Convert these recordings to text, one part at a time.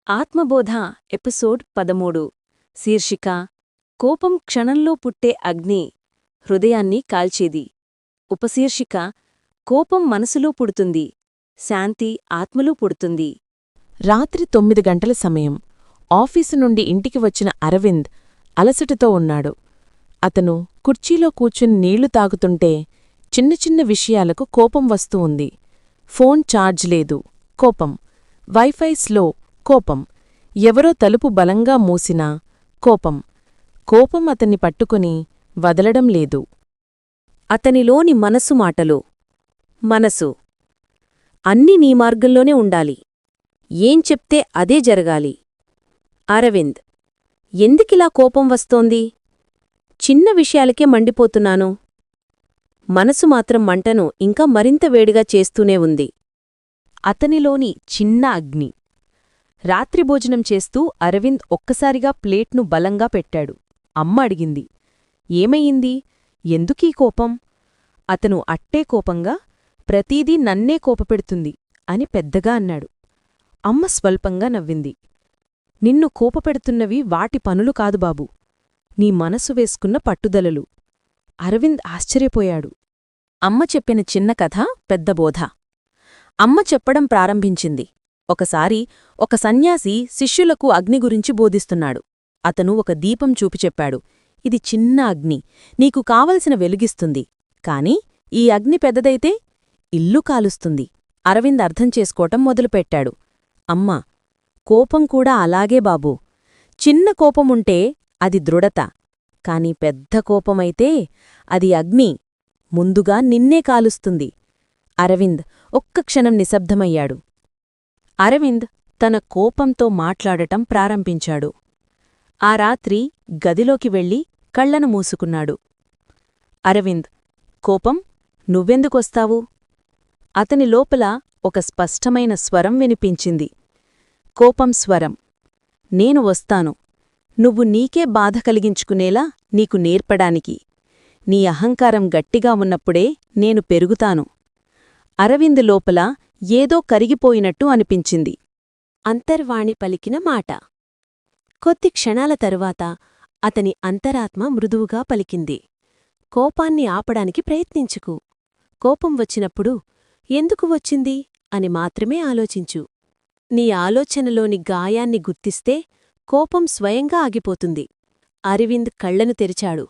ఆత్మబోధ episode 13 శీర్షిక కోపం క్షణంలో పుట్టే అగ్ని హృదయాన్ని కాల్చేది. ఉపశీర్షిక కోపం మనసులో పుడుతుంది, శాంతి ఆత్మలో పుడుతుంది. రాత్రి 9 గంటల సమయం. ఆఫీసు నుండి ఇంటికి వచ్చిన అరవింద్ అలసటతో ఉన్నాడు. అతను కుర్చీలో కూర్చుని నీళ్లు తాగుతుంటే చిన్న చిన్న విషయాలకు కోపం వస్తూ ఉంది. ఫోన్ ఛార్జ్ లేదు, కోపం. వైఫై స్లో, కోపం. ఎవరో తలుపు బలంగా మూసినా కోపం. కోపం అతన్ని పట్టుకుని వదలడం లేదు. అతనిలోని మనసు మాటలు. మనసు, అన్నీ నీ మార్గంలోనే ఉండాలి. ఏం చెప్తే అదే జరగాలి. అరవింద్, ఎందుకిలా కోపం వస్తోంది? చిన్న విషయాలకే మండిపోతున్నాను. మనసు మాత్రం మంటను ఇంకా మరింత వేడిగా చేస్తూనే ఉంది. అతనిలోని చిన్న అగ్ని. రాత్రి భోజనం చేస్తూ అరవింద్ ఒక్కసారిగా ప్లేట్ను బలంగా పెట్టాడు. అమ్మ అడిగింది, ఏమయ్యింది? ఎందుకీ కోపం? అతను అట్టే కోపంగా, ప్రతీదీ నన్నే కోపపెడుతుంది అని పెద్దగా అన్నాడు. అమ్మ స్వల్పంగా నవ్వింది. నిన్ను కోపపెడుతున్నవి వాటి పనులు కాదు బాబూ, నీ మనసు వేసుకున్న పట్టుదలలు. అరవింద్ ఆశ్చర్యపోయాడు. అమ్మ చెప్పిన చిన్న కథ పెద్ద బోధ. అమ్మ చెప్పడం ప్రారంభించింది. ఒకసారి ఒక సన్యాసి శిష్యులకు అగ్ని గురించి బోధిస్తున్నాడు. అతను ఒక దీపం చూపి చెప్పాడు, ఇది చిన్న అగ్ని, నీకు కావలసిన వెలుగిస్తుంది. కాని ఈ అగ్ని పెద్దదైతే ఇల్లు కాలుస్తుంది. అరవింద్ అర్థం చేసుకోవటం మొదలుపెట్టాడు. అమ్మా, కోపం కూడా అలాగే బాబూ. చిన్న కోపముంటే అది దృఢత, కాని పెద్ద కోపమైతే అది అగ్ని, ముందుగా నిన్నే కాలుస్తుంది. అరవింద్ ఒక్క క్షణం నిశ్శబ్దమయ్యాడు. అరవింద్ తన కోపంతో మాట్లాడటం ప్రారంభించాడు. ఆ రాత్రి గదిలోకి వెళ్ళి కళ్లను మూసుకున్నాడు. అరవింద్, కోపం, నువ్వెందుకొస్తావు? అతని లోపల ఒక స్పష్టమైన స్వరం వినిపించింది. కోపం స్వరం, నేను వస్తాను. నువ్వు నీకే బాధ కలిగించుకునేలా నీకు నేర్పడానికి. నీ అహంకారం గట్టిగా ఉన్నప్పుడే నేను పెరుగుతాను. అరవింద్ లోపల ఏదో కరిగిపోయినట్టు అనిపించింది. అంతర్వాణి పలికిన మాట. కొద్ది క్షణాల తరువాత అతని అంతరాత్మ మృదువుగా పలికింది. కోపాన్ని ఆపడానికి ప్రయత్నించుకు. కోపం వచ్చినప్పుడు ఎందుకు వచ్చింది అని మాత్రమే ఆలోచించు. నీ ఆలోచనలోని గాయాన్ని గుర్తిస్తే కోపం స్వయంగా ఆగిపోతుంది. అరవింద్ కళ్లను తెరిచాడు.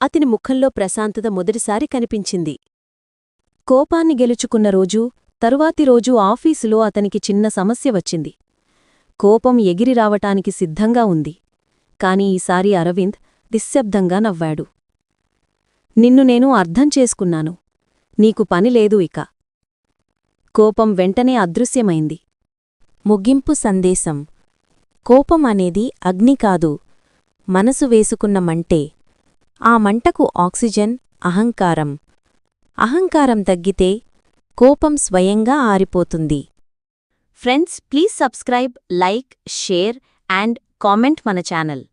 అతని ముఖంలో ప్రశాంతత మొదటిసారి కనిపించింది. కోపాన్ని గెలుచుకున్న రోజు, తరువాతి రోజు ఆఫీసులో అతనికి చిన్న సమస్య వచ్చింది. కోపం ఎగిరి రావటానికి సిద్ధంగా ఉంది. కాని ఈసారి అరవింద్ నిశ్శబ్దంగా నవ్వాడు. నిన్ను నేను అర్థం చేసుకున్నాను. నీకు పనిలేదు ఇక. కోపం వెంటనే అదృశ్యమైంది. ముగింపు సందేశం. కోపం అనేది అగ్ని కాదు, మనసు వేసుకున్న మంటే. ఆ మంటకు ఆక్సిజన్ అహంకారం. అహంకారం తగ్గితే కోపం స్వయంగా ఆరిపోతుంది. Friends, please subscribe, like, share and comment మన ఛానల్.